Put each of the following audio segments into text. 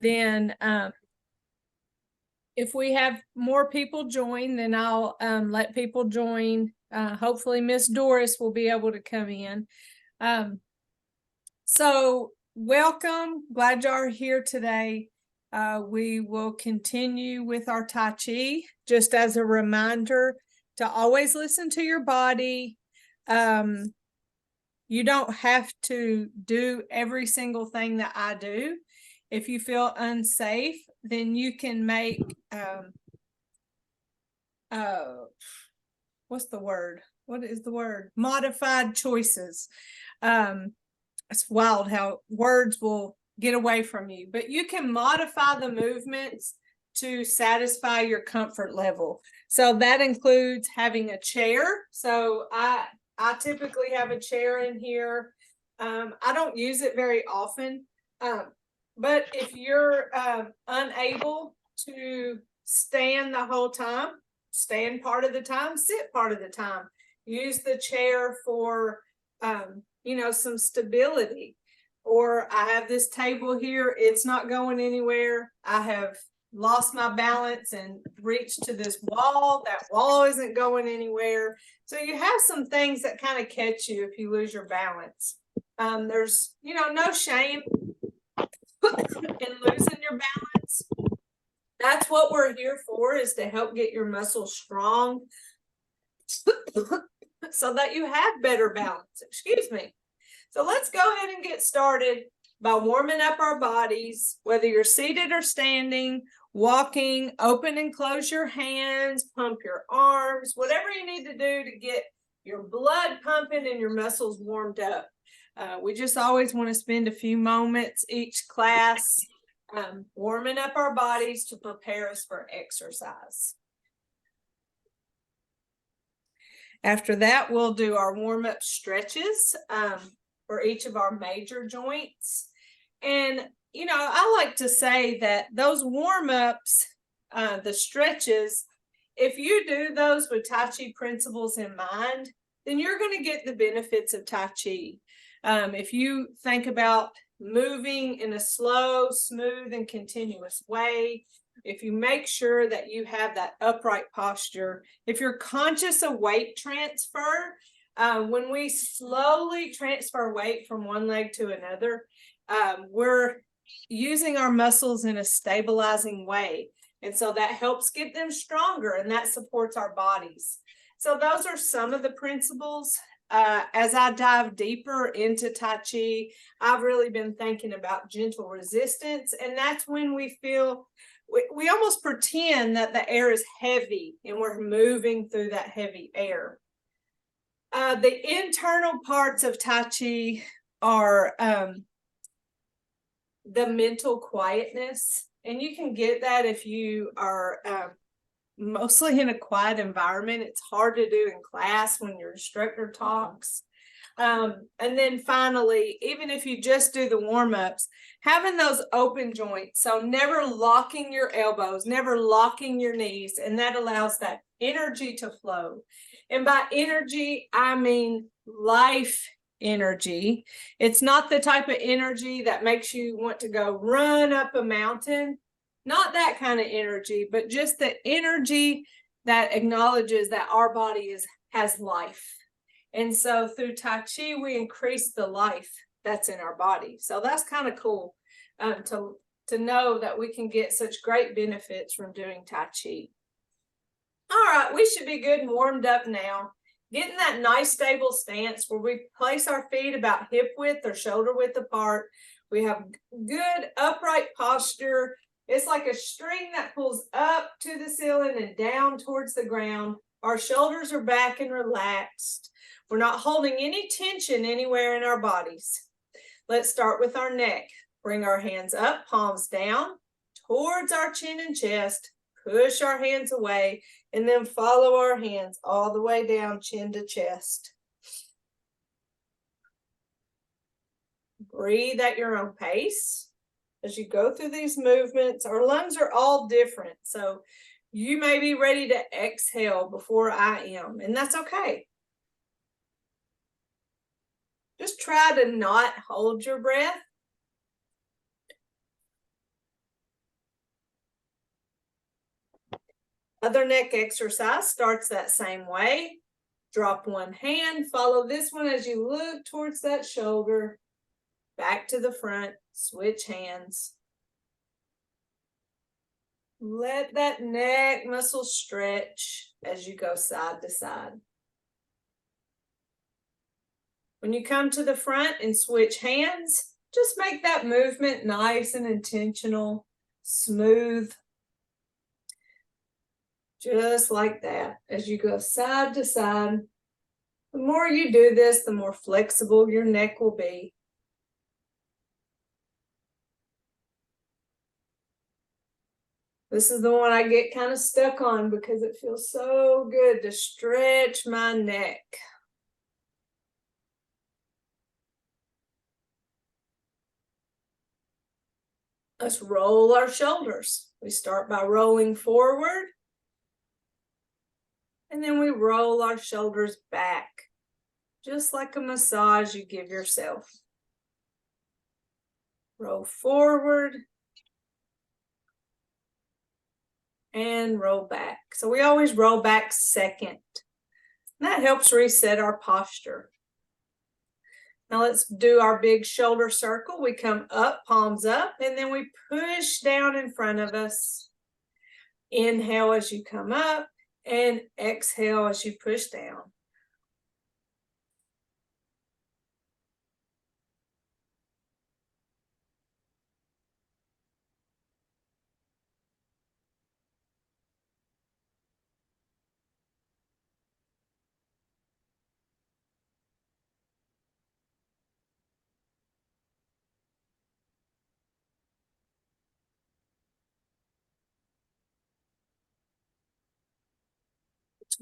then if we have more people join, then I'll let people join. Hopefully Miss Doris will be able to come in. So welcome, glad you are here today. We will continue with our Tai Chi. Just as a reminder to always listen to your body. You don't have to do every single thing that I do. If you feel unsafe, then you can make, what's the word? What is the word? Modified choices. It's wild how words will get away from you, but you can modify the movements to satisfy your comfort level. So that includes having a chair. So I typically have a chair in here. I don't use it very often. But if you're unable to stand the whole time, stand part of the time, sit part of the time, use the chair for, some stability. Or I have this table here, it's not going anywhere. I have lost my balance and reached to this wall. That wall isn't going anywhere. So you have some things that kind of catch you if you lose your balance. There's, no shame in losing your balance. That's what we're here for, is to help get your muscles strong so that you have better balance. Excuse me. So let's go ahead and get started by warming up our bodies, whether you're seated or standing, walking, open and close your hands, pump your arms, whatever you need to do to get your blood pumping and your muscles warmed up. We just always want to spend a few moments each class warming up our bodies to prepare us for exercise. After that, we'll do our warm-up stretches for each of our major joints. And, I like to say that those warm-ups, the stretches, if you do those with Tai Chi principles in mind, then you're going to get the benefits of Tai Chi. If you think about moving in a slow, smooth, and continuous way, if you make sure that you have that upright posture, if you're conscious of weight transfer, when we slowly transfer weight from one leg to another, we're using our muscles in a stabilizing way. And so that helps get them stronger, and that supports our bodies. So those are some of the principles. As I dive deeper into Tai Chi, I've really been thinking about gentle resistance. And that's when we feel, we almost pretend that the air is heavy and we're moving through that heavy air. The internal parts of Tai Chi are the mental quietness. And you can get that if you are mostly in a quiet environment. It's hard to do in class when your instructor talks. And then finally, even if you just do the warm-ups, having those open joints. So never locking your elbows, never locking your knees. And that allows that energy to flow. And by energy, I mean life energy. It's not the type of energy that makes you want to go run up a mountain. Not that kind of energy, but just the energy that acknowledges that our body has life. And so through Tai Chi, we increase the life that's in our body. So that's kind of cool to know that we can get such great benefits from doing Tai Chi. All right, we should be good and warmed up now. Getting that nice stable stance where we place our feet about hip width or shoulder width apart. We have good upright posture. It's like a string that pulls up to the ceiling and down towards the ground. Our shoulders are back and relaxed. We're not holding any tension anywhere in our bodies. Let's start with our neck. Bring our hands up, palms down, towards our chin and chest. Push our hands away, and then follow our hands all the way down, chin to chest. Breathe at your own pace. As you go through these movements, our lungs are all different. So you may be ready to exhale before I am, and that's okay. Just try to not hold your breath. Other neck exercise starts that same way. Drop one hand, follow this one as you look towards that shoulder, back to the front, switch hands. Let that neck muscle stretch as you go side to side. When you come to the front and switch hands, just make that movement nice and intentional, smooth. Just like that, as you go side to side. The more you do this, the more flexible your neck will be. This is the one I get kind of stuck on because it feels so good to stretch my neck. Let's roll our shoulders. We start by rolling forward. And then we roll our shoulders back, just like a massage you give yourself. Roll forward and roll back. So we always roll back second. That helps reset our posture. Now let's do our big shoulder circle. We come up, palms up, and then we push down in front of us. Inhale as you come up. And exhale as you push down.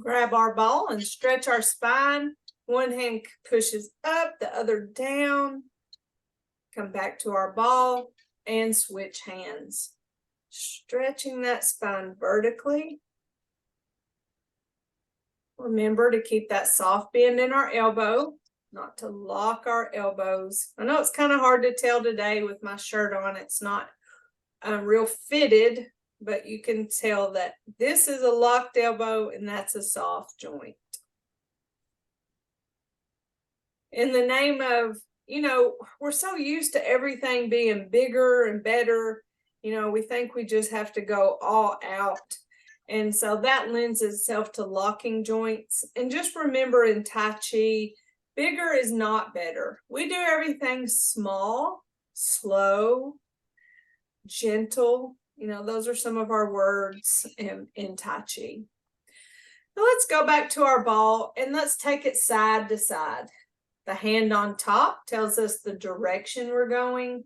Grab our ball and stretch our spine. One hand pushes up, the other down. Come back to our ball and switch hands. Stretching that spine vertically. Remember to keep that soft bend in our elbow, not to lock our elbows. I know it's kind of hard to tell today with my shirt on. It's not real fitted, but you can tell that this is a locked elbow and that's a soft joint. In the name of, we're so used to everything being bigger and better. We think we just have to go all out. And so that lends itself to locking joints. And just remember in Tai Chi, bigger is not better. We do everything small, slow, gentle. Those are some of our words in Tai Chi. Now let's go back to our ball and let's take it side to side. The hand on top tells us the direction we're going.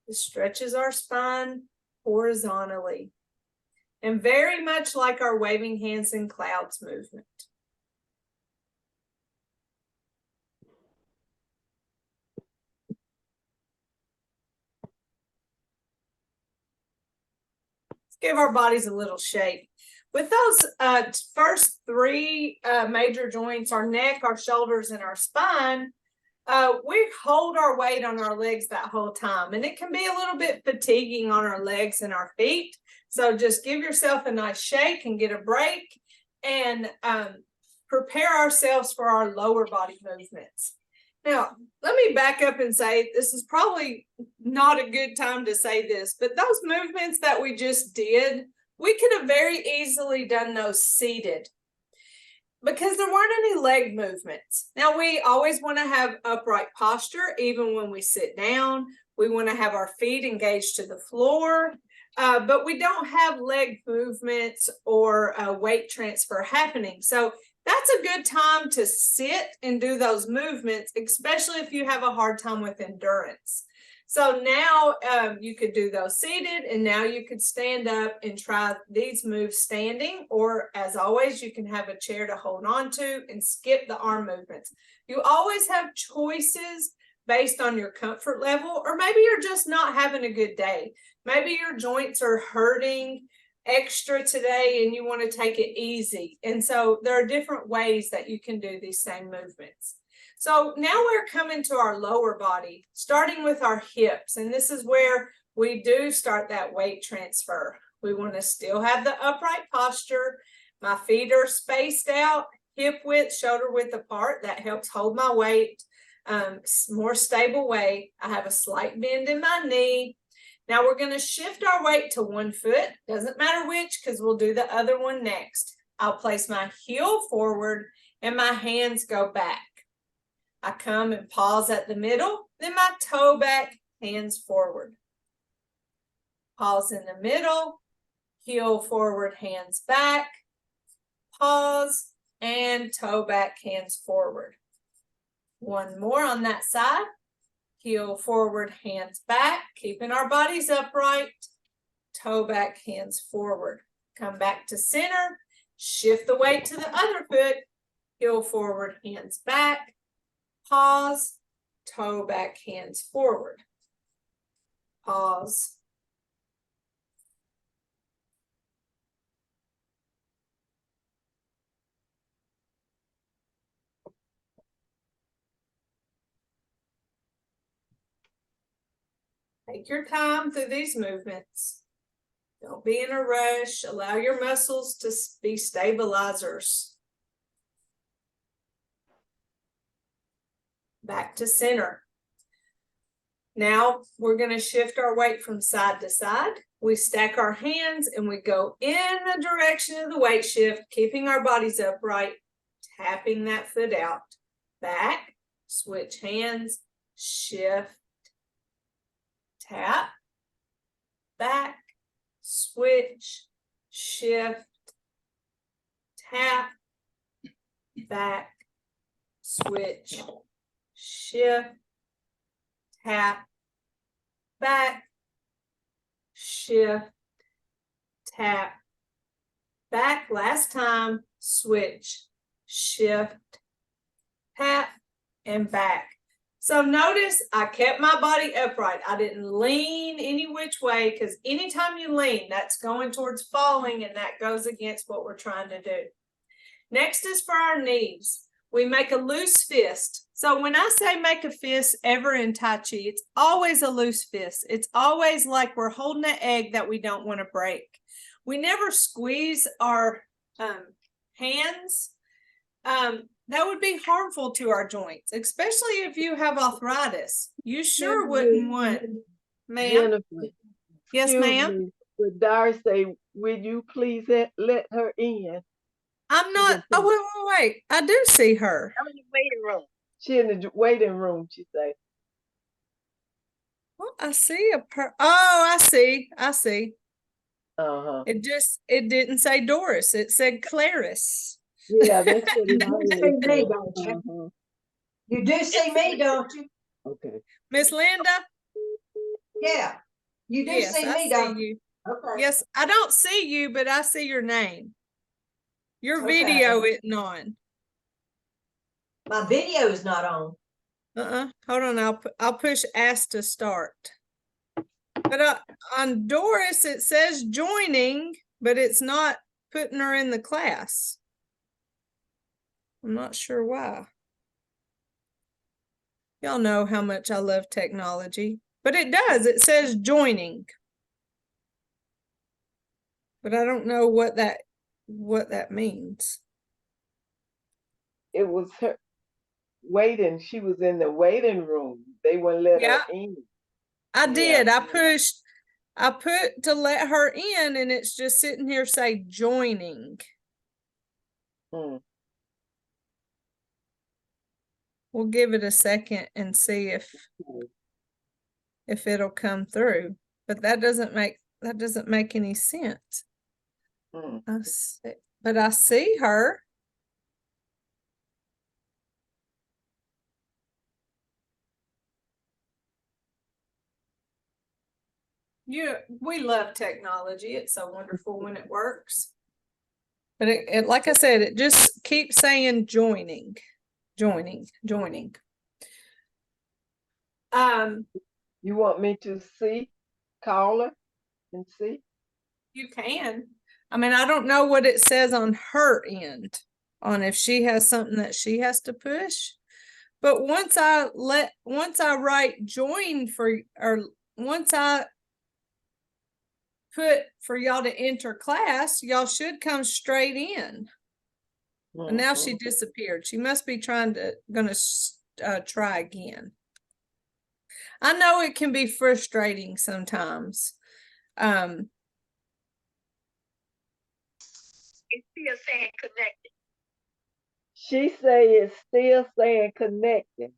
It stretches our spine horizontally. And very much like our waving hands in clouds movement. Give our bodies a little shape. With those first three major joints, our neck, our shoulders, and our spine, we hold our weight on our legs that whole time. And it can be a little bit fatiguing on our legs and our feet. So just give yourself a nice shake and get a break and prepare ourselves for our lower body movements. Now, let me back up and say, this is probably not a good time to say this, but those movements that we just did, we could have very easily done those seated because there weren't any leg movements. Now, we always want to have upright posture, even when we sit down. We want to have our feet engaged to the floor, but we don't have leg movements or weight transfer happening. So that's a good time to sit and do those movements, especially if you have a hard time with endurance. So now you could do those seated, and now you could stand up and try these moves standing, or as always, you can have a chair to hold on to and skip the arm movements. You always have choices based on your comfort level, or maybe you're just not having a good day. Maybe your joints are hurting extra today and you want to take it easy. And so there are different ways that you can do these same movements. So now we're coming to our lower body, starting with our hips. And this is where we do start that weight transfer. We want to still have the upright posture. My feet are spaced out, hip width, shoulder width apart. That helps hold my weight, more stable weight. I have a slight bend in my knee. Now we're going to shift our weight to one foot. Doesn't matter which, because we'll do the other one next. I'll place my heel forward and my hands go back. I come and pause at the middle, then my toe back, hands forward. Pause in the middle, heel forward, hands back, pause, and toe back, hands forward. One more on that side. Heel forward, hands back, keeping our bodies upright. Toe back, hands forward. Come back to center. Shift the weight to the other foot. Heel forward, hands back. Pause. Toe back, hands forward. Pause. Take your time through these movements. Don't be in a rush. Allow your muscles to be stabilizers. Back to center. Now we're going to shift our weight from side to side. We stack our hands and we go in the direction of the weight shift, keeping our bodies upright, tapping that foot out. Back, switch hands, shift, tap, back, switch, shift, tap, back, switch, shift, tap, back, shift, tap, back. Last time, switch, shift, tap, and back. So notice I kept my body upright. I didn't lean any which way, because anytime you lean, that's going towards falling, and that goes against what we're trying to do. Next is for our knees. We make a loose fist. So when I say make a fist ever in Tai Chi, it's always a loose fist. It's always like we're holding an egg that we don't want to break. We never squeeze our hands. That would be harmful to our joints, especially if you have arthritis. You sure wouldn't want, ma'am. Yes, ma'am. Would Doris say, would you please let her in? I'm not. Oh, wait. I do see her. I'm in the waiting room. She in the waiting room, she say. Well, I see oh, I see. Uh-huh. It didn't say Doris. It said Clarice. Yeah, that's what it You do see me, don't you? You do see me, don't you? Okay. Miss Linda? Yeah. You do Yes, see I me, see don't you? you. Okay. Yes, I don't see you, but I see your name. Your Okay. video isn't on. My video is not on. Hold on, I'll push ask to start. But on Doris, it says joining, but it's not putting her in the class. I'm not sure why. Y'all know how much I love technology, but it does. It says joining. But I don't know what that means. It was her waiting. She was in the waiting room. They wouldn't let her in. I did. I put to let her in, and it's just sitting here say joining. We'll give it a second and see if it'll come through. But that doesn't make any sense. But I see her. We love technology. It's so wonderful when it works. But it like I said, it just keeps saying joining. You want me to call her and see? You can. I mean, I don't know what it says on her end, on if she has something that she has to push, But once I write join or once I put for y'all to enter class, y'all should come straight in. And now she disappeared. She must be gonna try again. I know it can be frustrating sometimes. It's still saying connected. She say it's still saying connected.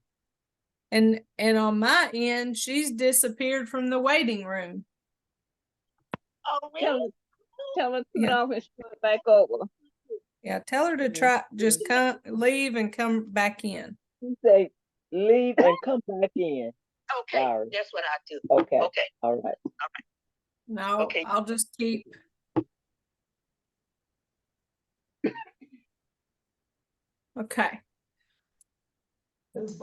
And on my end, she's disappeared from the waiting room. Oh, really? Tell her to turn Yeah. off and start back over. Yeah, tell her to try, just leave and come back in. She say leave and come back in. Okay, Sorry. that's what I do. Okay. Okay. All right. No, Okay. I'll just keep. Okay.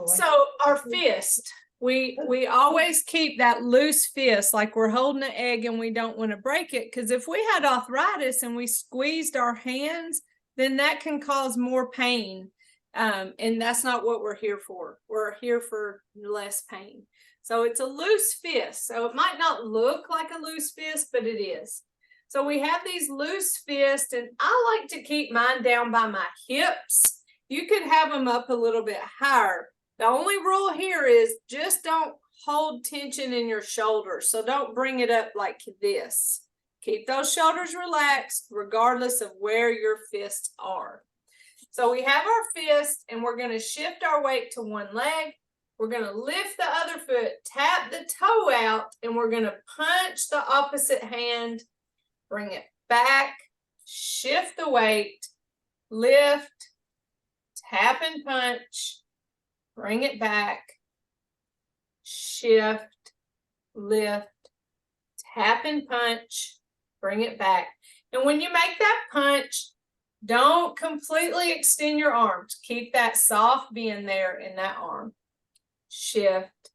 So our fist, we always keep that loose fist, like we're holding an egg and we don't want to break it. Because if we had arthritis and we squeezed our hands, then that can cause more pain. And that's not what we're here for. We're here for less pain. So it's a loose fist. So it might not look like a loose fist, but it is. So we have these loose fists, and I like to keep mine down by my hips. You could have them up a little bit higher. The only rule here is just don't hold tension in your shoulders. So don't bring it up like this. Keep those shoulders relaxed regardless of where your fists are. So we have our fist, and we're going to shift our weight to one leg. We're going to lift the other foot, tap the toe out, and we're going to punch the opposite hand, bring it back, shift the weight, lift, tap and punch, bring it back, shift, lift, tap and punch, bring it back. And when you make that punch, don't completely extend your arms. Keep that soft bend there in that arm. Shift,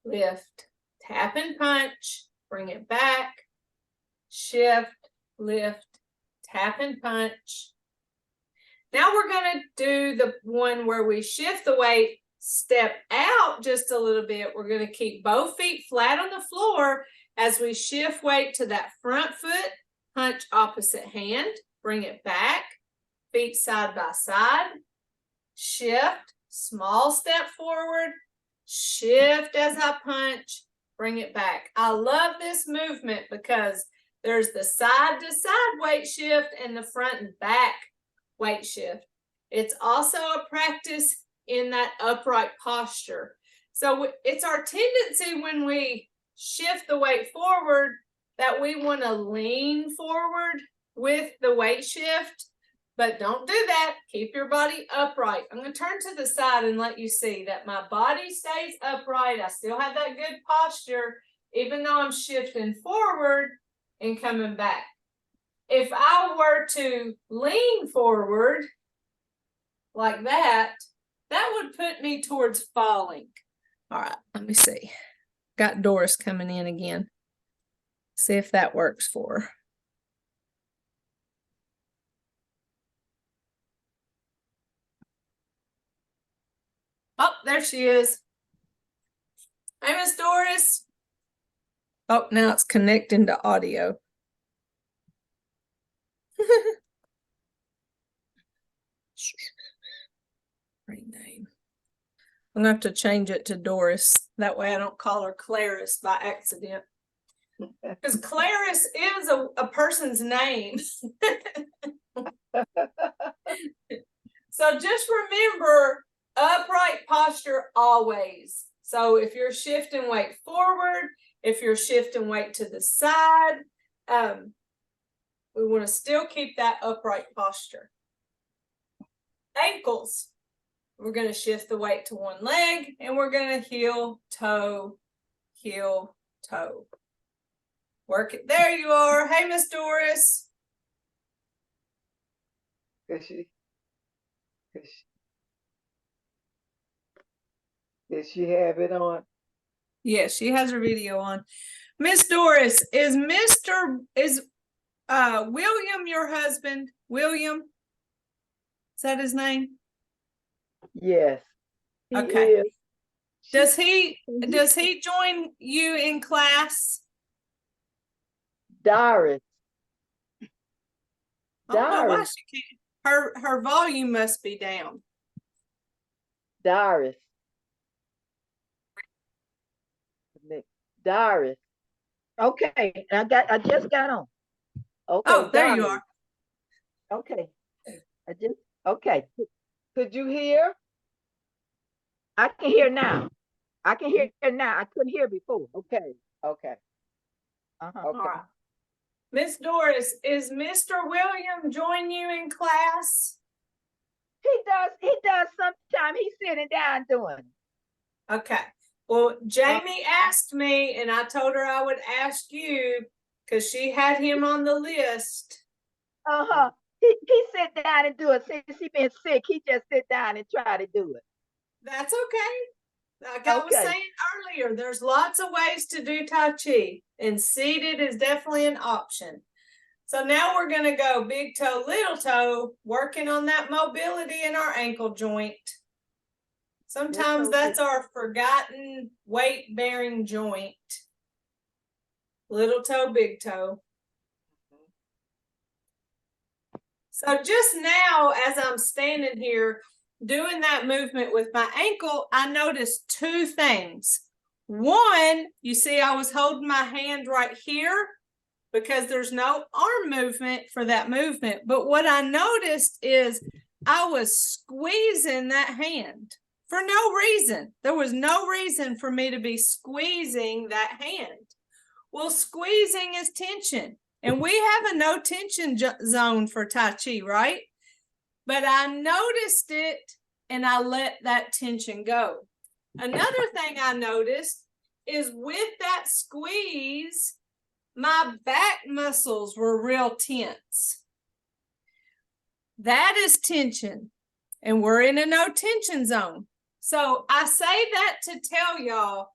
lift, tap and punch, bring it back, shift, lift, tap and punch. Now we're going to do the one where we shift the weight, step out just a little bit. We're going to keep both feet flat on the floor as we shift weight to that front foot, punch opposite hand, bring it back, feet side by side, shift, small step forward, shift as I punch, bring it back. I love this movement because there's the side to side weight shift and the front and back weight shift. It's also a practice in that upright posture. So it's our tendency when we shift the weight forward that we want to lean forward with the weight shift, but don't do that. Keep your body upright. I'm going to turn to the side and let you see that my body stays upright. I still have that good posture, even though I'm shifting forward and coming back. If I were to lean forward like that, that would put me towards falling. All right, let me see. Got Doris coming in again. See if that works for her. Oh, there she is. Hey, Miss Doris. Oh, now it's connecting to audio. Rename. I'm gonna have to change it to Doris. That way I don't call her Clarice by accident. Because Clarice is a person's name. So just remember, upright posture always. So if you're shifting weight forward, if you're shifting weight to the side, we want to still keep that upright posture. Ankles. We're going to shift the weight to one leg, and we're going to heel, toe, heel, toe. Work it. There you are. Hey, Miss Doris. Did she have it on? Yes, she has her video on. Miss Doris, is William your husband? William? Is that his name? Yes. He Okay. is. Does he join you in class? Doris. I don't know why Doris. she can't. Her volume must be down. Doris. Doris. Okay, I just got on. Okay, Oh, there you Doris. are. Okay. Okay. Could you hear? I can hear now. I can hear now. I couldn't hear before. Okay. Okay. Uh-huh. All Okay. right. Miss Doris, is Mr. William join you in class? He does sometime. He's sitting down doing. Okay. Well, Jamie asked me, and I told her I would ask you because she had him on the list. Uh-huh. He sit down and do it. Since he been sick, he just sit down and try to do it. That's okay. Like I was Okay. saying earlier, there's lots of ways to do Tai Chi, and seated is definitely an option. So now we're going to go big toe, little toe, working on that mobility in our ankle joint. Sometimes that's our forgotten weight bearing joint. Little toe, big toe. So just now, as I'm standing here doing that movement with my ankle, I noticed two things. One, you see, I was holding my hand right here because there's no arm movement for that movement. But what I noticed is I was squeezing that hand for no reason. There was no reason for me to be squeezing that hand. Well, squeezing is tension. And we have a no tension zone for Tai Chi, right? But I noticed it and I let that tension go. Another thing I noticed is with that squeeze, my back muscles were real tense. That is tension. And we're in a no tension zone. So I say that to tell y'all,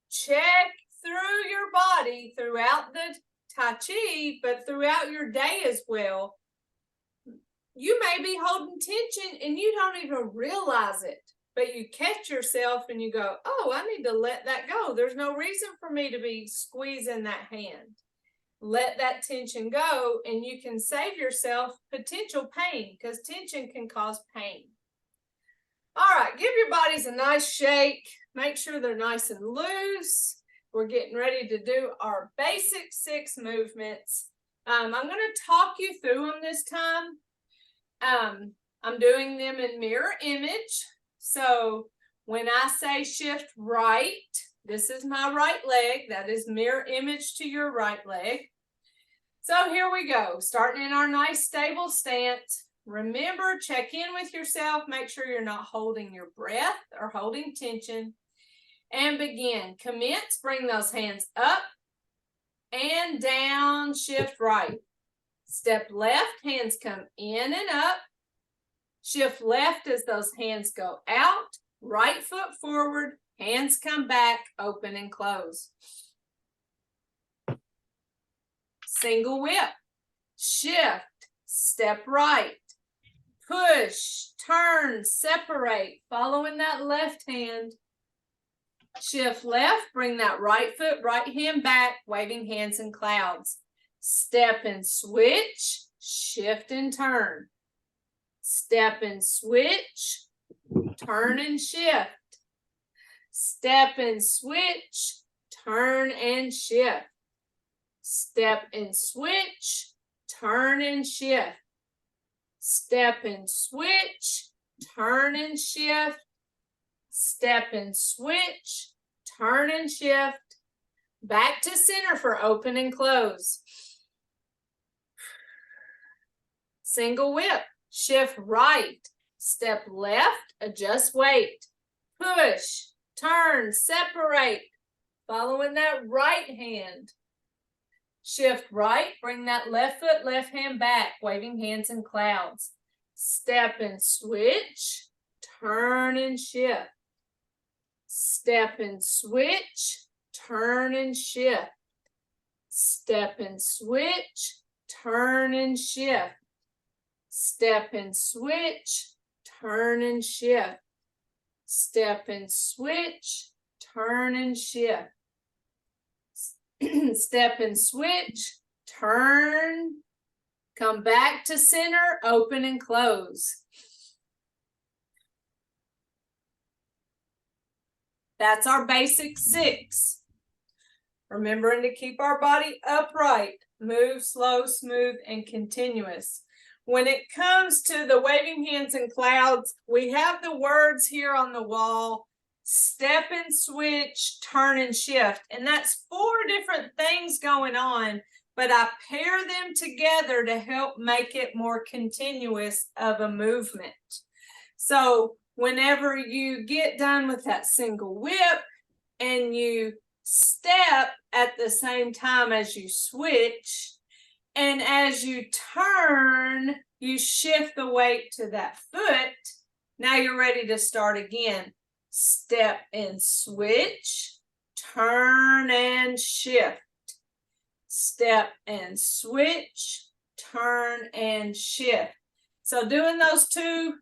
check through your body throughout the Tai Chi, but throughout your day as well. You may be holding tension and you don't even realize it, but you catch yourself and you go, oh, I need to let that go. There's no reason for me to be squeezing that hand. Let that tension go and you can save yourself potential pain because tension can cause pain. All right, give your bodies a nice shake. Make sure they're nice and loose. We're getting ready to do our basic 6 movements. I'm going to talk you through them this time. I'm doing them in mirror image. So when I say shift right, this is my right leg. That is mirror image to your right leg. So here we go. Starting in our nice stable stance. Remember, check in with yourself. Make sure you're not holding your breath or holding tension. And begin. Commence. Bring those hands up and down. Shift right. Step left. Hands come in and up. Shift left as those hands go out. Right foot forward. Hands come back. Open and close. Single whip. Shift. Step right. Push. Turn. Separate. Following that left hand. Shift left, bring that right foot, right hand back, waving hands in clouds. Step and switch, shift and turn. Step and switch, turn and shift. Step and switch, turn and shift. Step and switch, turn and shift. Step and switch, turn and shift. Step and switch, turn and shift, back to center for open and close. Single whip, shift right, step left, adjust weight, push, turn, separate, following that right hand. Shift right, bring that left foot, left hand back, waving hands in clouds. Step and switch, turn and shift. Step and switch, turn and shift. Step and switch, turn and shift. Step and switch, turn and shift. step and switch, turn and shift. Step and switch, turn, come back to center, open and close. That's our basic 6. Remembering to keep our body upright, move slow, smooth, and continuous. When it comes to the waving hands and clouds, we have the words here on the wall: step and switch, turn and shift. And that's 4 different things going on, but I pair them together to help make it more continuous of a movement. So whenever you get done with that single whip and you step at the same time as you switch, and as you turn, you shift the weight to that foot. Now you're ready to start again. Step and switch, turn and shift. Step and switch, turn and shift. So doing those 2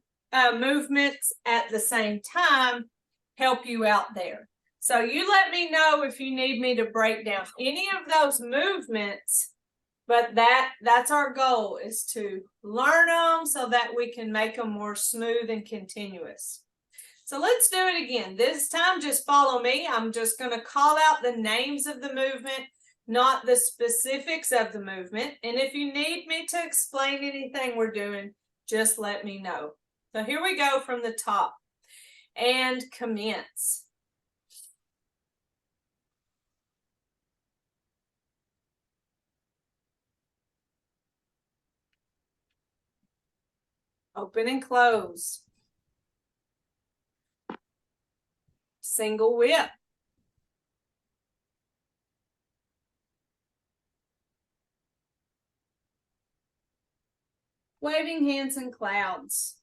movements at the same time help you out there. So you let me know if you need me to break down any of those movements, but that's our goal, is to learn them so that we can make them more smooth and continuous. So let's do it again. This time, just follow me. I'm just going to call out the names of the movement, not the specifics of the movement. And if you need me to explain anything we're doing, just let me know. So here we go from the top. And commence. Open and close. Single whip. Waving hands and clouds.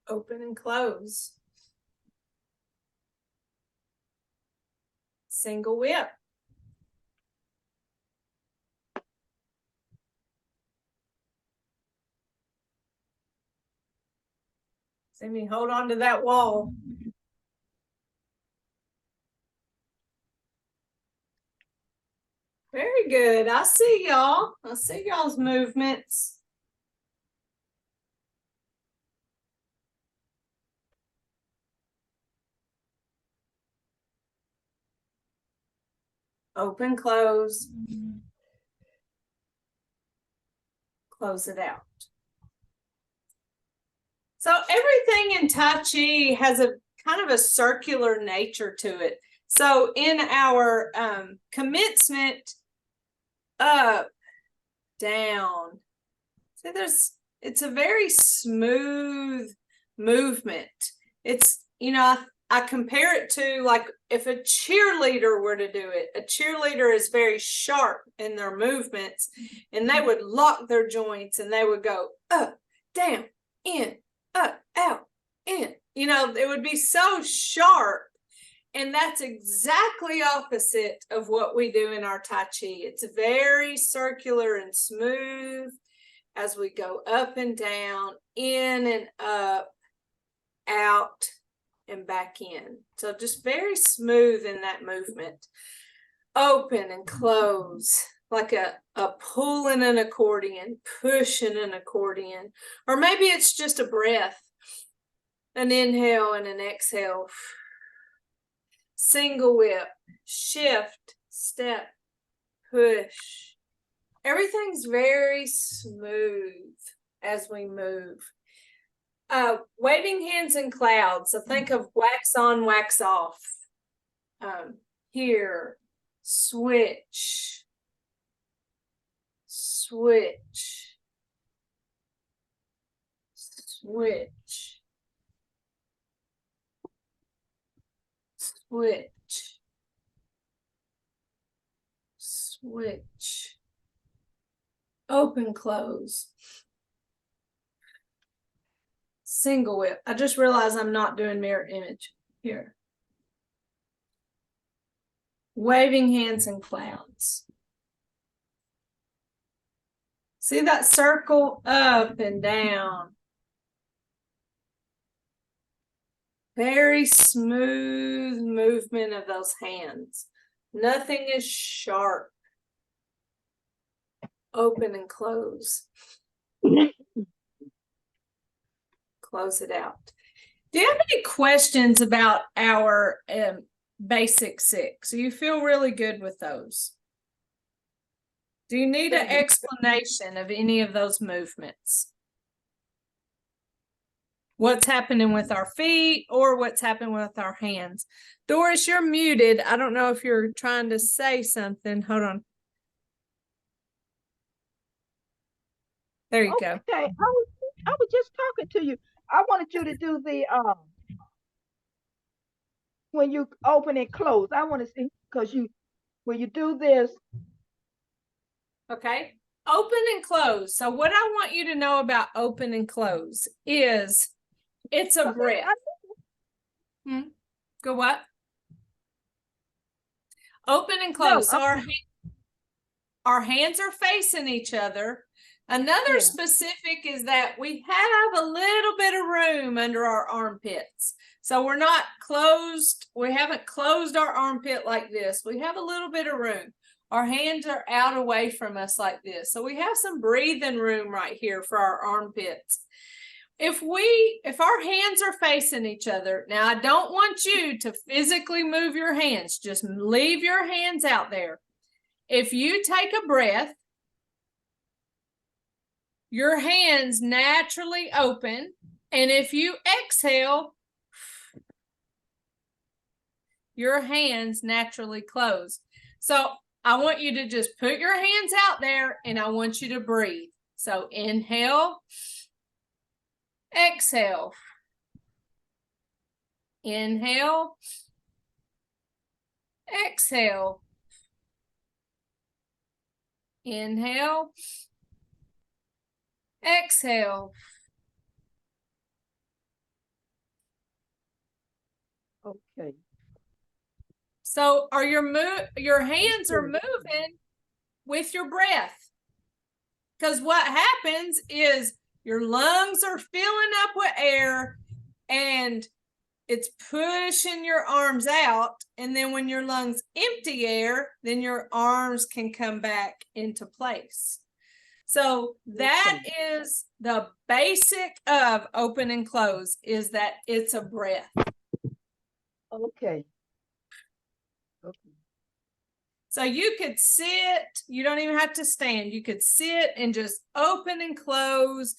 Open and close. Single whip. See me hold on to that wall. Very good. I see y'all. I see y'all's movements. Open, close. Close it out. So everything in Tai Chi has a kind of a circular nature to it. So in our commencement, up, down. So it's a very smooth movement. It's, I compare it to, like, if a cheerleader were to do it. A cheerleader is very sharp in their movements, and they would lock their joints and they would go up, down, in, up, out, in. It would be so sharp. And that's exactly opposite of what we do in our Tai Chi. It's very circular and smooth as we go up and down, in and up, out and back in. So just very smooth in that movement. Open and close, like a pull in an accordion, push in an accordion. Or maybe it's just a breath, an inhale and an exhale. Single whip, shift, step, push. Everything's very smooth as we move. Waving hands and clouds. So think of wax on, wax off. Here, switch, switch, switch, switch, switch. Open, close. single whip. I just realized I'm not doing mirror image here. Waving hands and clouds. See that circle up and down. Very smooth movement of those hands. Nothing is sharp. Open and close. Close it out. Do you have any questions about our basic 6? Do you feel really good with those? Do you need an explanation of any of those movements? What's happening with our feet or what's happening with our hands? Doris, you're muted. I don't know if you're trying to say something. Hold on. There you go. Okay, I was just talking to you. I wanted you to do the when you open and close. I want to see because when you do this. Okay. Open and close. So what I want you to know about open and close is it's a breath. Go what? Open and close. No, so our hands are facing each other. Another specific is that we have a little bit of room under our armpits. So we're not closed. We haven't closed our armpit like this. We have a little bit of room. Our hands are out away from us like this. So we have some breathing room right here for our armpits. If our hands are facing each other, now I don't want you to physically move your hands. Just leave your hands out there. If you take a breath, your hands naturally open. And if you exhale, your hands naturally close. So I want you to just put your hands out there and I want you to breathe. So inhale, exhale, inhale, exhale, inhale, exhale. Okay. So are your hands are moving with your breath. Because what happens is your lungs are filling up with air and it's pushing your arms out. And then when your lungs empty air, then your arms can come back into place. So that is the basic of open and close, is that it's a breath. Okay. So you could sit, you don't even have to stand. You could sit and just open and close.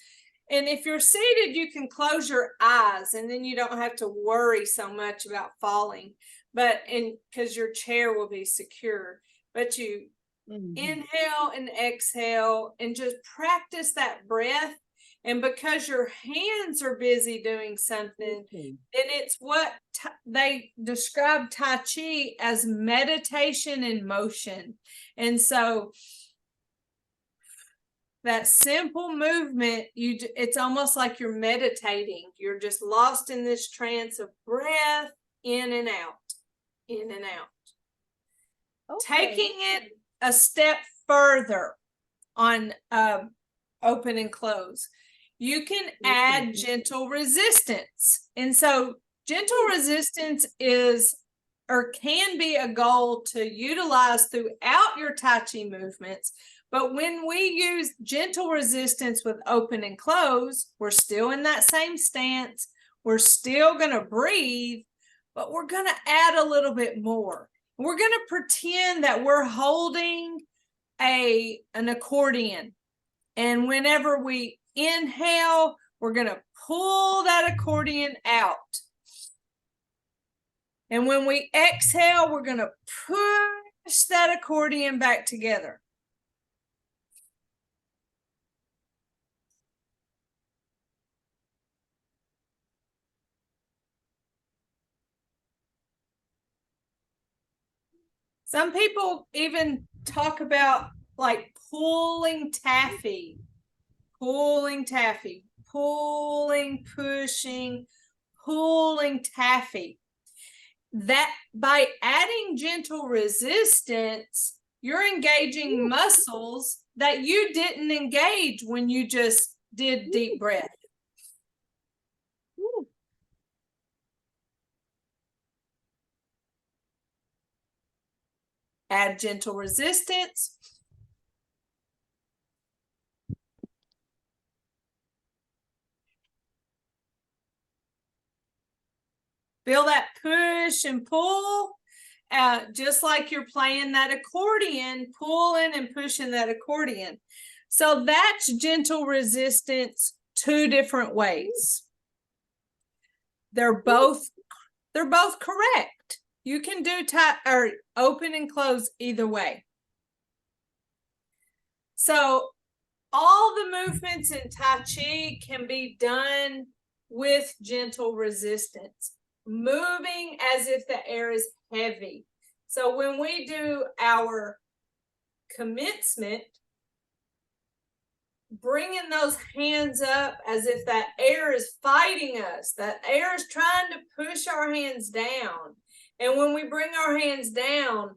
And if you're seated, you can close your eyes and then you don't have to worry so much about falling. Because your chair will be secure. But you inhale and exhale and just practice that breath. And because your hands are busy doing something, then it's what they describe Tai Chi as meditation in motion. And so that simple movement, it's almost like you're meditating. You're just lost in this trance of breath in and out, in and out. Taking it a step further on open and close. You can add gentle resistance. And so gentle resistance is or can be a goal to utilize throughout your Tai Chi movements. But when we use gentle resistance with open and close, we're still in that same stance. We're still going to breathe, but we're going to add a little bit more. We're going to pretend that we're holding an accordion. And whenever we inhale, we're going to pull that accordion out. And when we exhale, we're going to push that accordion back together. Some people even talk about like pulling taffy, pulling, pushing, pulling taffy. That by adding gentle resistance, you're engaging muscles that you didn't engage when you just did deep breath. Ooh. Add gentle resistance. Feel that push and pull, just like you're playing that accordion, pulling and pushing that accordion. So that's gentle resistance 2 different ways. They're both correct. You can do tight or open and close either way. So all the movements in Tai Chi can be done with gentle resistance, moving as if the air is heavy. So when we do our commencement, bringing those hands up as if that air is fighting us, that air is trying to push our hands down. And when we bring our hands down,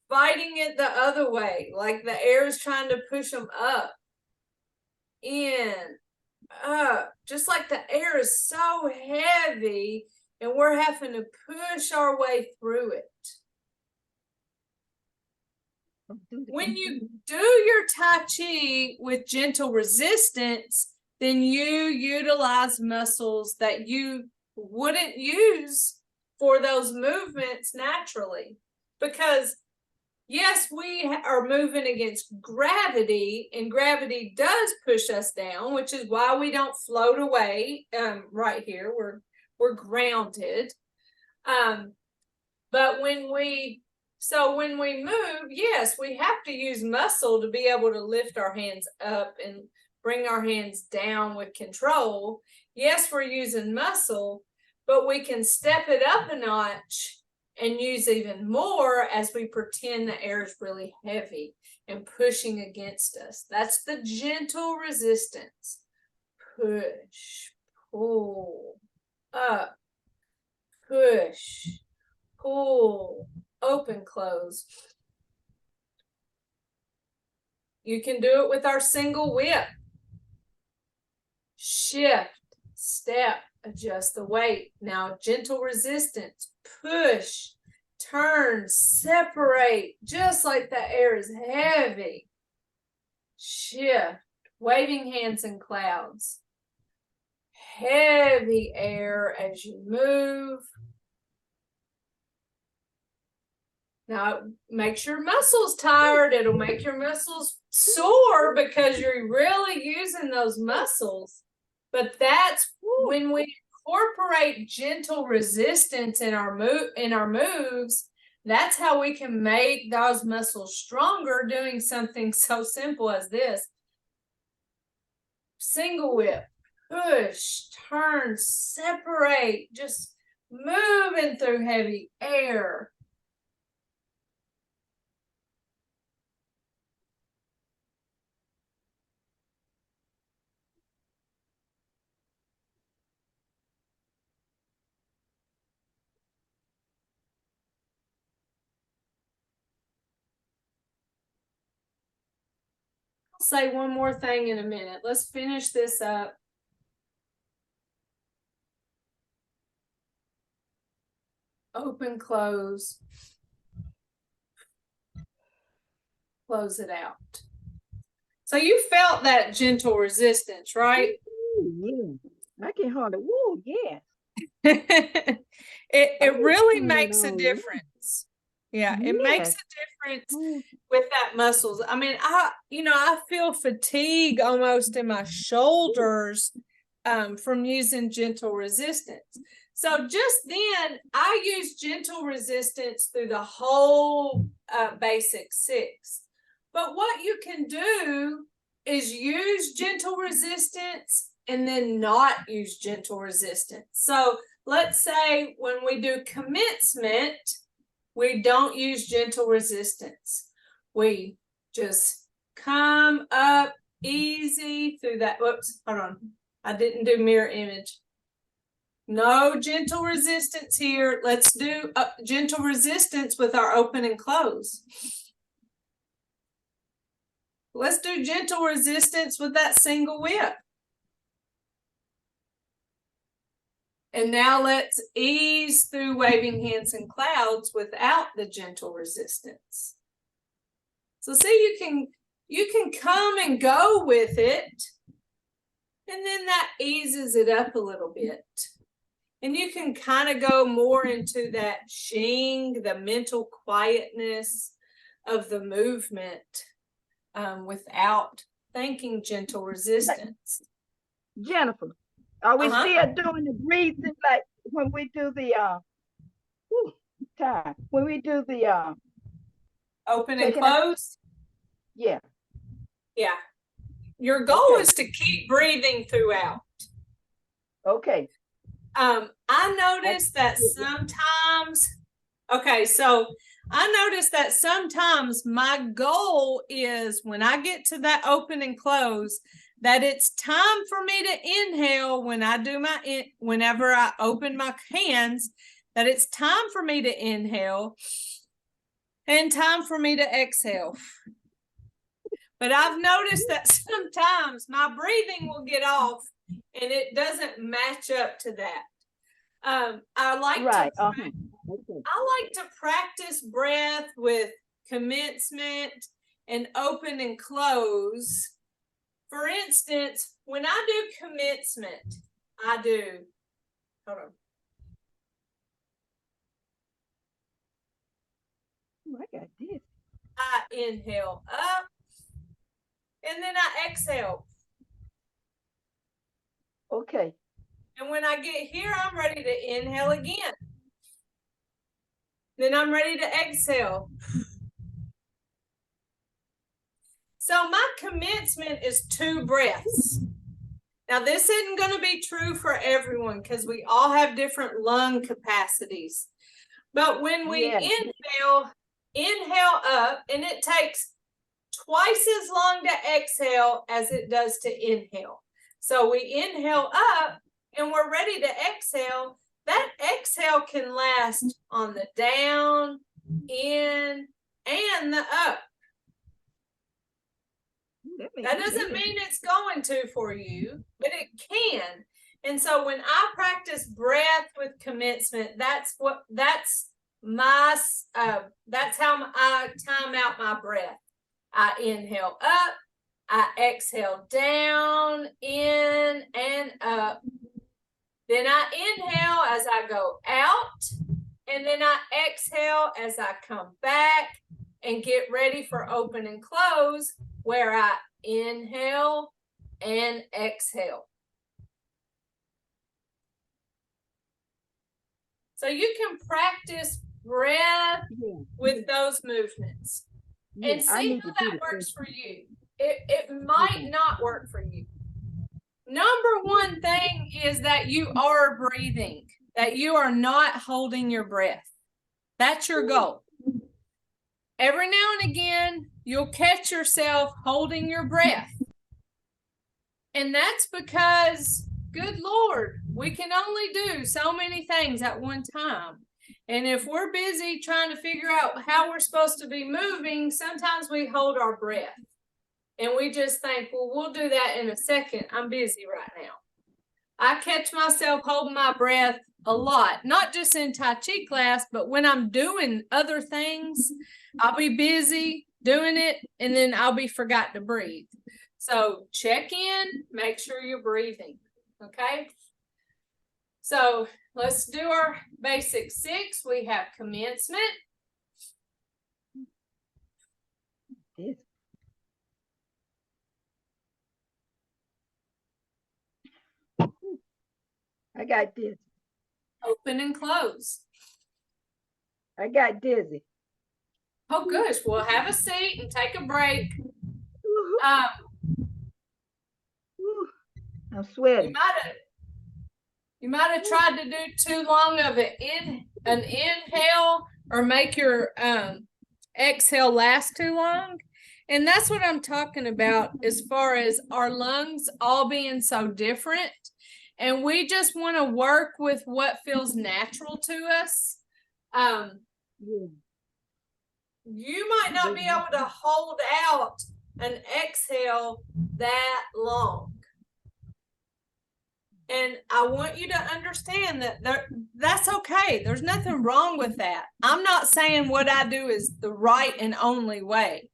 fighting it the other way, like the air is trying to push them up, in, up, just like the air is so heavy and we're having to push our way through it. When you do your Tai Chi with gentle resistance, then you utilize muscles that you wouldn't use for those movements naturally. Because yes, we are moving against gravity, and gravity does push us down, which is why we don't float away right here. We're grounded. But when we move, yes, we have to use muscle to be able to lift our hands up and bring our hands down with control. Yes, we're using muscle, but we can step it up a notch and use even more as we pretend the air is really heavy and pushing against us. That's the gentle resistance. Push, pull, up, push, pull, open, close. You can do it with our single whip. Shift, step, adjust the weight. Now, gentle resistance, push, turn, separate, just like the air is heavy. Shift, waving hands in clouds. Heavy air as you move. Now, it makes your muscles tired. It'll make your muscles sore because you're really using those muscles. But that's when we incorporate gentle resistance in our moves. That's how we can make those muscles stronger, doing something so simple as this. Single whip, push, turn, separate, just moving through heavy air. I'll say one more thing in a minute. Let's finish this up. Open, close. Close it out. So you felt that gentle resistance, right? Ooh, yeah. I can hardly. Woo, yeah. It really feel makes it a all difference. Yeah, it makes Yes. a difference Ooh. with that muscles. I mean, I feel fatigue almost in my shoulders from using gentle resistance. So just then I use gentle resistance through the whole basic 6. But what you can do is use gentle resistance and then not use gentle resistance. So let's say when we do commencement, we don't use gentle resistance. We just come up easy through that. Whoops, hold on. I didn't do mirror image. No gentle resistance here. Let's do gentle resistance with our open and close. Let's do gentle resistance with that single whip. And now let's ease through waving hands and clouds without the gentle resistance. So see, you can come and go with it, and then that eases it up a little bit. And you can kind of go more into that shing, the mental quietness of the movement without thinking gentle resistance. Jennifer, are we Uh-huh. still doing the breathing like when we do the when we do the Open and taking out? close? Yeah. Yeah. Your goal Okay. is to keep breathing throughout. Okay. I noticed that sometimes, okay, so I noticed that sometimes my goal is when I get to that open and close, that it's time for me to inhale when I do whenever I open my hands, that it's time for me to inhale and time for me to exhale. But I've noticed that sometimes my breathing will get off and it doesn't match up to that. I like Okay. I like to practice breath with commencement and open and close. For instance, when I do commencement, hold on. Ooh, I got this. I inhale up and then I exhale. Okay. And when I get here, I'm ready to inhale again. Then I'm ready to exhale. So my commencement is 2 breaths. Now, this isn't going to be true for everyone because we all have different lung capacities. But when we inhale up, and it takes twice as long to exhale as it does to inhale. So we inhale up and we're ready to exhale. That exhale can last on the down, in, and the up. That doesn't mean it's going to for you, but it can. And so when I practice breath with commencement, that's how I time out my breath. I inhale up, I exhale down, in, and up. Then I inhale as I go out, and then I exhale as I come back and get ready for open and close, where I inhale and exhale. So you can practice breath with those movements and see how that works for you. It might not work for you. Number one thing is that you are breathing, that you are not holding your breath. That's your goal. Every now and again, you'll catch yourself holding your breath. And that's because, good Lord, we can only do so many things at one time. And if we're busy trying to figure out how we're supposed to be moving, sometimes we hold our breath. And we just think, well, we'll do that in a second. I'm busy right now. I catch myself holding my breath a lot, not just in Tai Chi class, but when I'm doing other things, I'll be busy doing it, and then I'll be forgot to breathe. So check in, make sure you're breathing, okay? So let's do our basic 6. We have commencement. I got this. Open and close. I got dizzy. Oh, gosh. Well, have a seat and take a break. I'm sweating. You might have tried to do too long of an inhale or make your exhale last too long. And that's what I'm talking about as far as our lungs all being so different. And we just want to work with what feels natural to us. Yeah. You might not be able to hold out an exhale that long. And I want you to understand that that's okay. There's nothing wrong with that. I'm not saying what I do is the right and only way,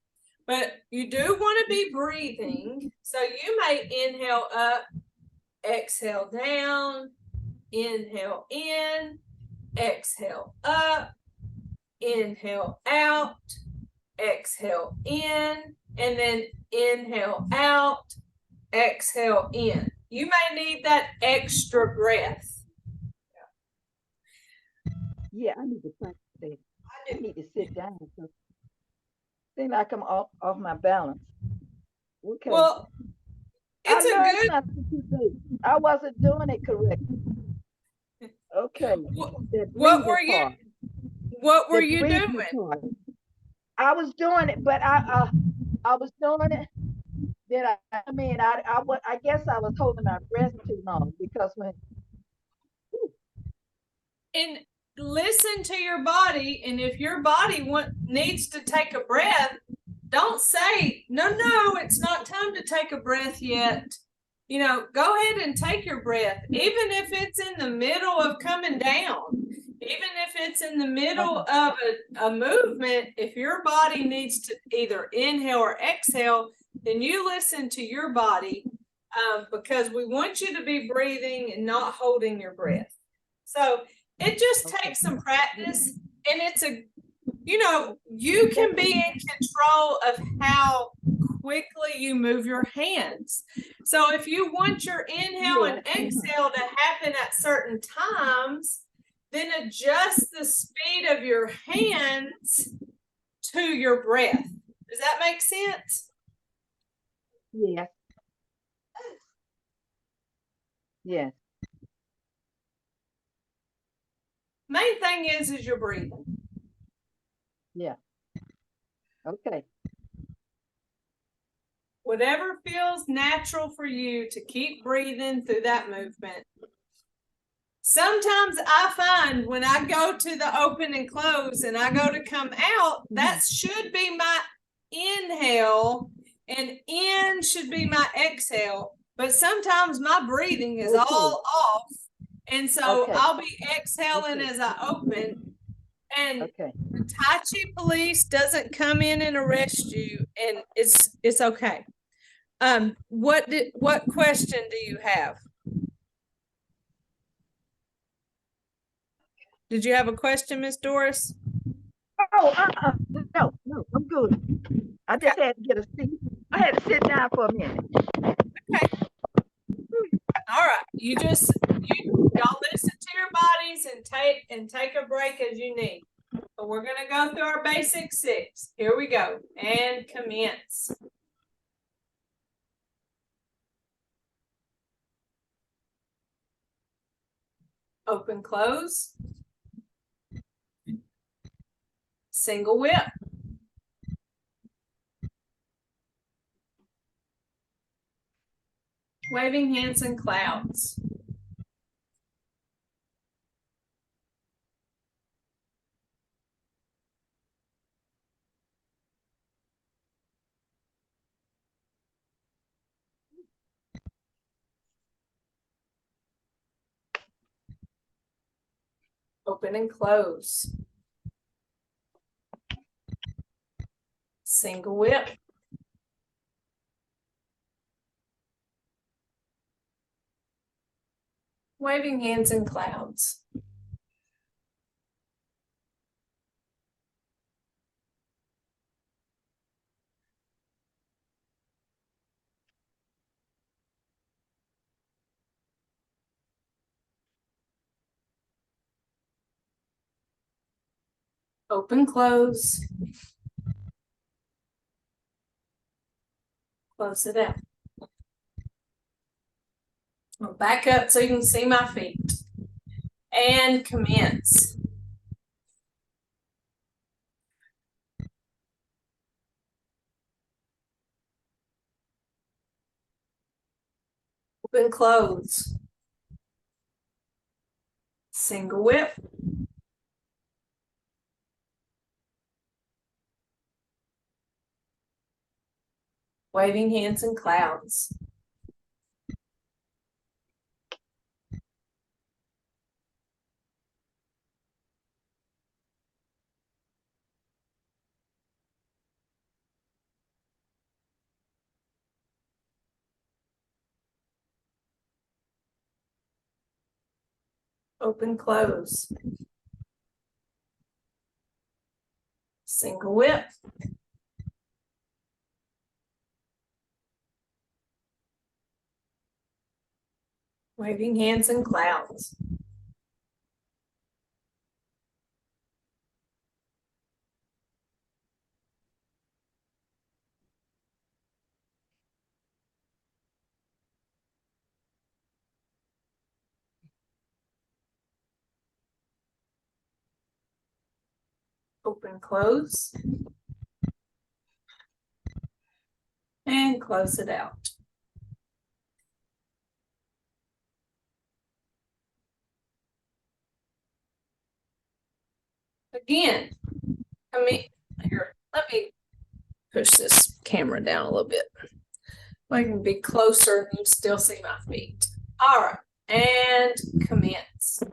but you do want to be breathing. So you may inhale up, exhale down, inhale in, exhale up, inhale out, exhale in, and then inhale out, exhale in. You may need that extra breath. Yeah, I need to practice that. I need to sit down. So seem like I'm off my balance. Okay. Well, I it's a learned good. something today. I wasn't doing it correctly. Okay. That What breathing were you? part. What were The you breathing doing? part. I was doing it, but I was doing it. Then I guess I was holding my breath too long because when And listen to your body. And if your body needs to take a breath, don't say no. It's not time to take a breath yet. You know, go ahead and take your breath, even if it's in the middle of coming down, even if it's in the middle of a movement. If your body needs to either inhale or exhale, then you listen to your body, because we want you to be breathing and not holding your breath. So it just takes some practice, and it's you can be in control of how quickly you move your hands. So if you want your inhale and exhale to happen at certain times, then adjust the speed of your hands to your breath. Does that make sense? yes. Yes. Main thing is you're breathing. Yeah. Okay. Whatever feels natural for you to keep breathing through that movement. Sometimes I find when I go to the open and close and I go to come out, that should be my inhale and in should be my exhale. But sometimes my breathing is all off. And so I'll be exhaling as I open. And the Tai Chi police doesn't come in and arrest you, and it's okay. What question do you have? Did you have a question, Miss Doris? Oh, no, I'm good. I just had to get a seat. I had to sit down for a minute. Okay. All right. Y'all listen to your bodies and take a break as you need. But we're gonna go through our basic 6. Here we go. And commence. Open, close. Single whip. Waving hands in clouds. Open and close. Single whip. Waving hands in clouds. Open, close. Close it out. I'll back up so you can see my feet. And commence. Open, close. Single whip. Waving hands in clouds. Open, close. Single whip. Waving hands in clouds. Open, close. And close it out. Again, here, let me push this camera down a little bit. I can be closer and you still see my feet. All right, and commence.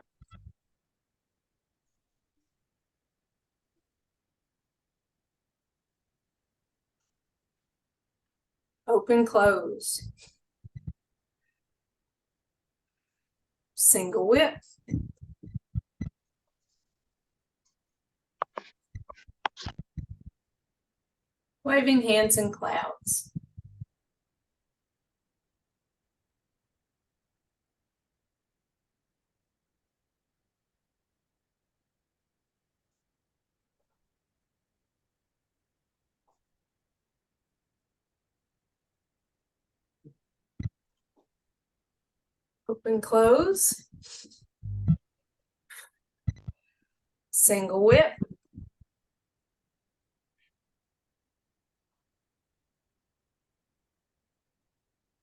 Open, close. Single whip. Waving hands in clouds. Open, close. Single whip.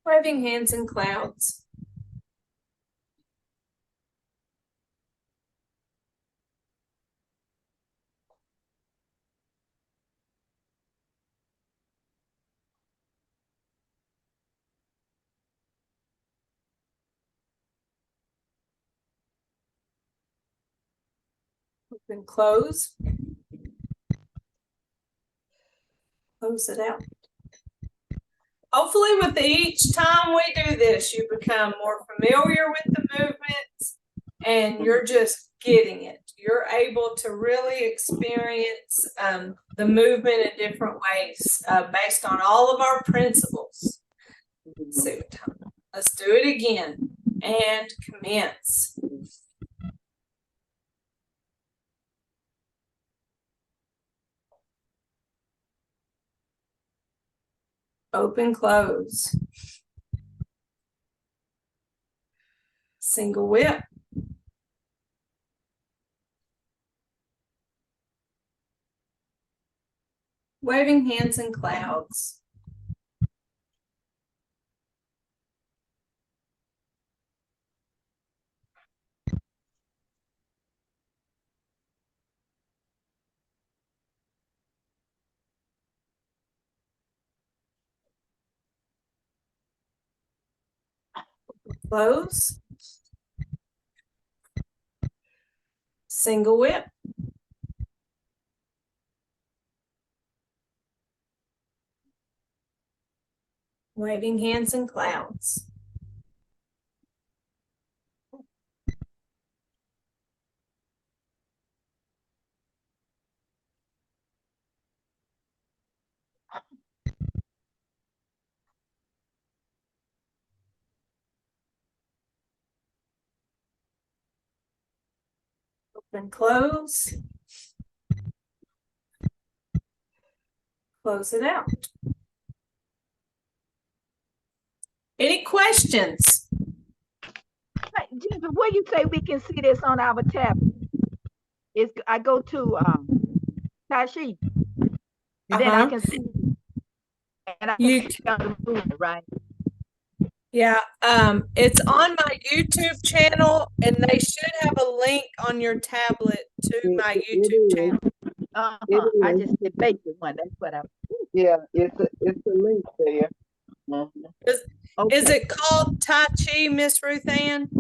Waving hands in clouds. Open, close. Close it out. Hopefully with each time we do this, you become more familiar with the movements and you're just getting it. You're able to really experience the movement in different ways based on all of our principles. Let's do it again and commence. Open, close. Single whip. Waving hands in clouds. Close. Single whip. Waving hands in clouds. Open, close. Close it out. Any questions? Jennifer, where you say we can see this on our tablet? I go to Tashi, and then I can see, and I can see the movement, right? Yeah, it's on my YouTube channel, and they should have a link on your tablet to my It YouTube is. channel. It I is. just did basic one. That's what I. Yeah, it's a link there. Mhm. Is, is Okay. it called Tai Chi, Miss Ruth Ann?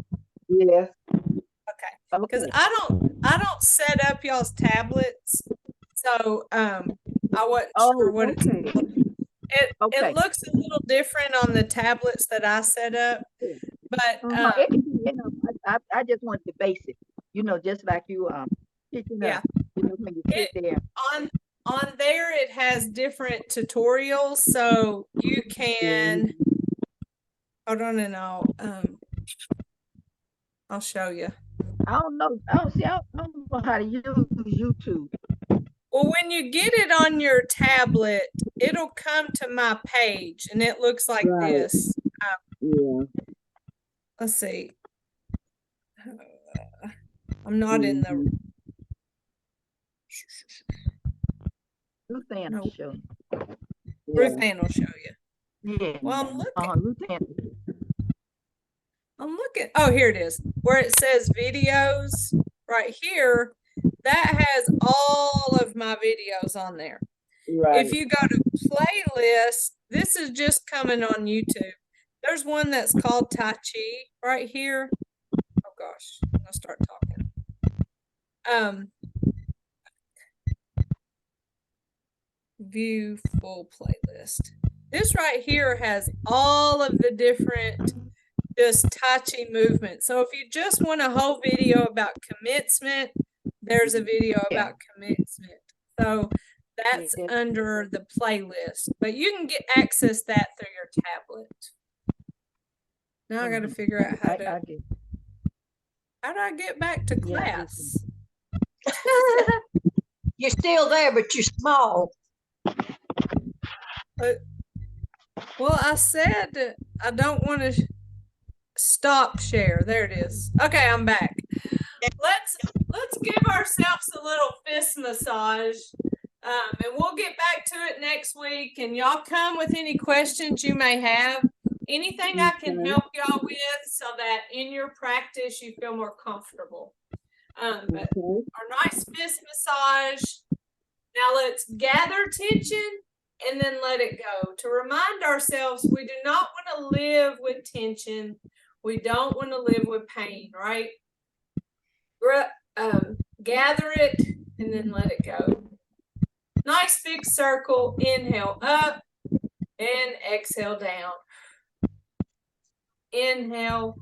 Yes. Okay, because Okay. I don't set up y'all's tablets, so I wasn't sure Oh, what it's okay. called. It Okay. looks a little different on the tablets that I set up, but It can be, I just want the basic, just like you picking yeah, up, when you sit it there. on there it has different tutorials, so you can hold on and I'll show you. I don't know. I don't see. I don't know how to use YouTube. Well, when you get it on your tablet, it'll come to my page and it looks like Right. this. Yeah. Let's see. I'm not in the. Mhm. Ruth Ann will No, show you. Ruth Yeah. Ann will show you. Yeah. Well, Ruth Ann. I'm looking. Oh, here it is. Where it says videos right here, that has all of my videos on there. Right. If you go to playlist, this is just coming on YouTube. There's one that's called Tai Chi right here. Oh gosh, I'm gonna start talking. View full playlist. This right here has all of the different just Tai Chi movements. So if you just want a whole video about commencement, there's a video Yeah. about commencement. So that's Yeah. under the playlist, but you can get access that through your tablet. Now I got to figure out how I get. do I get back to Yeah, class? You're still there, but you're small. Well, I said I don't want to stop share. There it is. Okay, I'm back. Let's give ourselves a little fist massage. And we'll get back to it next week. And y'all come with any questions you may have. Anything I can help y'all with so that in your practice you feel more comfortable. But our nice fist massage. Now let's gather tension and then let it go. To remind ourselves, we do not want to live with tension. We don't want to live with pain, right? Gather it and then let it go. Nice big circle. Inhale up and exhale down. Inhale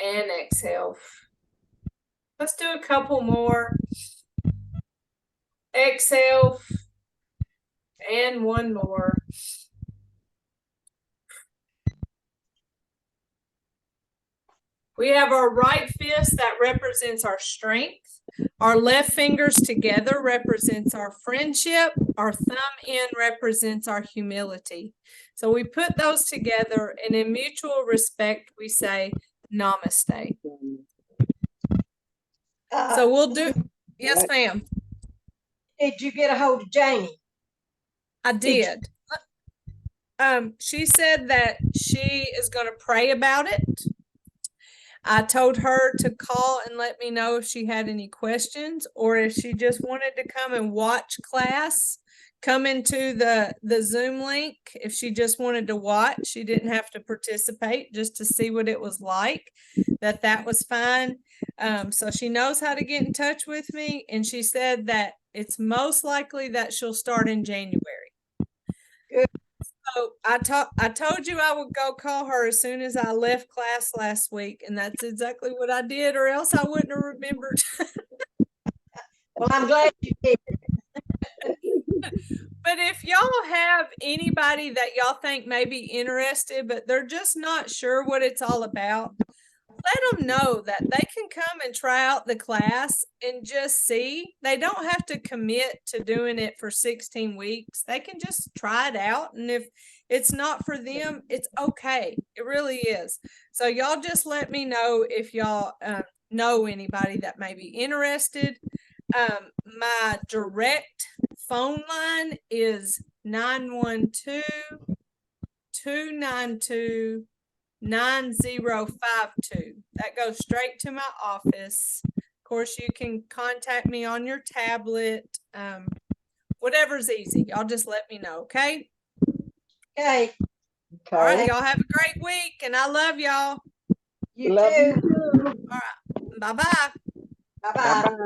and exhale. Let's do a couple more. Exhale and one more. We have our right fist that represents our strength. Our left fingers together represents our friendship. Our thumb end represents our humility. So we put those together, and in mutual respect, we say namaste. So we'll do, yes, ma'am. Did you get a hold of Janie? I did. She said that she is going to pray about it. I told her to call and let me know if she had any questions or if she just wanted to come and watch class, come into the Zoom link. If she just wanted to watch, she didn't have to participate, just to see what it was like, that was fine. So she knows how to get in touch with me. And she said that it's most likely that she'll start in January. Good. So I told you I would go call her as soon as I left class last week, and that's exactly what I did, or else I wouldn't have remembered. Well, I'm glad you did. But if y'all have anybody that y'all think may be interested, but they're just not sure what it's all about, let them know that they can come and try out the class and just see. They don't have to commit to doing it for 16 weeks. They can just try it out. And if it's not for them, it's okay. It really is. So y'all just let me know if y'all know anybody that may be interested. My direct phone line is 912 292-9052. That goes straight to my office. Of course, you can contact me on your tablet. Whatever's easy. Y'all just let me know, okay? Okay, All right, Okay. y'all have a great week, and I love y'all. you Love you too. too. Bye-bye. Bye-bye. Bye-bye.